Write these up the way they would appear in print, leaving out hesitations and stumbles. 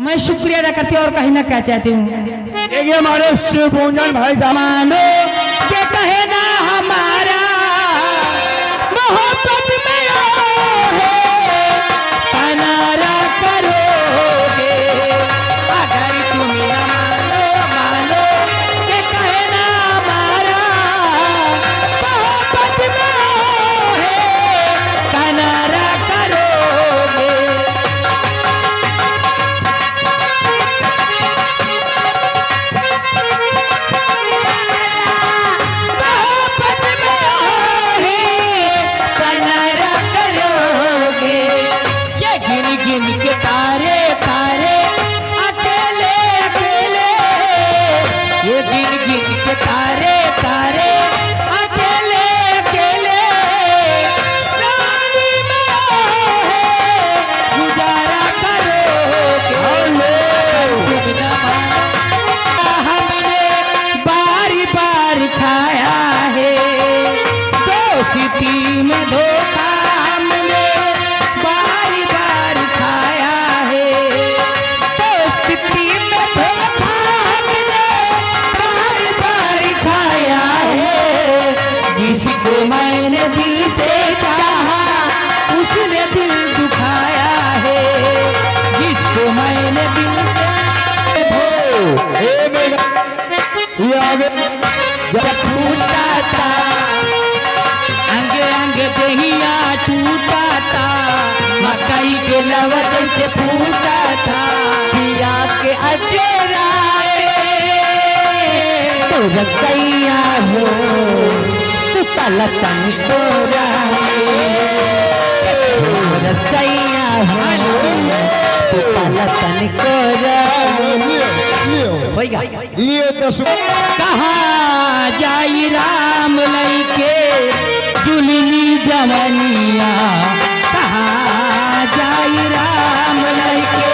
मैं शुक्रिया अदा करती हूँ और कहना क्या चाहती हूँ। देखिए हमारे शिवपूजन भाई साहब मानो के कहे ना हमारा मोहब्बत में है पनारा करोगे अगर तुम ना मानो के कहे ना हमारा मोहब्बत में है पनारा करोगे। जब टूटा था अंगे अंगे दहिया टूटा था मकई के लवट से फूटा था पिया के अचेरा तो रसैया हो सुतल तन को रसैया हो सुतल तन को ये दस कहाँ जाई राम लइके जुलमी जवनिया कहाँ जाई राम लइके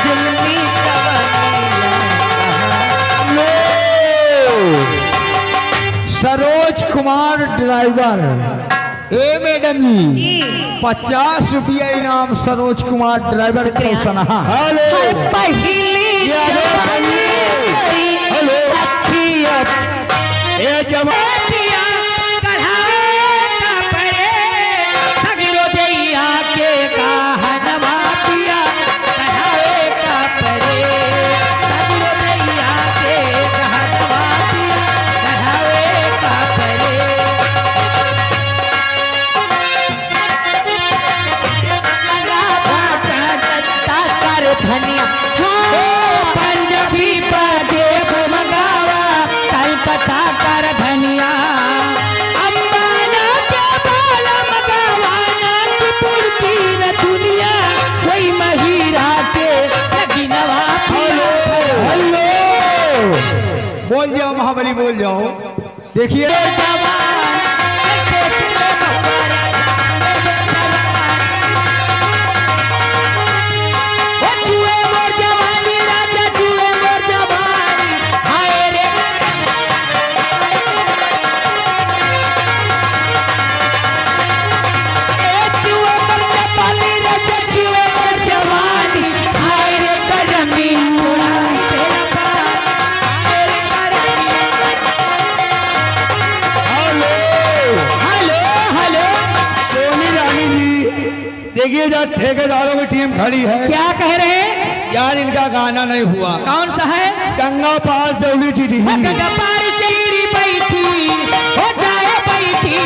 जुलमी जवनिया। सरोज कुमार ड्राइवर ए मैडम जी 50 रुपया इनाम सरोज कुमार ड्राइवर को सनहा। पहली हेलो ए जवानिया कढ़ाए का परे सगरो दैया के कहनवा पिया कढ़ाए का परे सगरो दैया के कहनवा पिया कढ़ाए का परे। कर धनिया पंजाबी देव मंगावा कलकत्ता कर धनिया अम्बाना के बाल मंगावा नागपुर की न दुनिया कोई महिरा के लगिनवा। हेलो बोल जाओ महाबली बोल जाओ। देखिए देखिए जब ठेकेदारों की टीम खड़ी है क्या कह रहे हैं यार इनका गाना नहीं हुआ। कौन सा है? गंगा पार चौड़ी गंगा पार चली बैठी हो जाए बैठी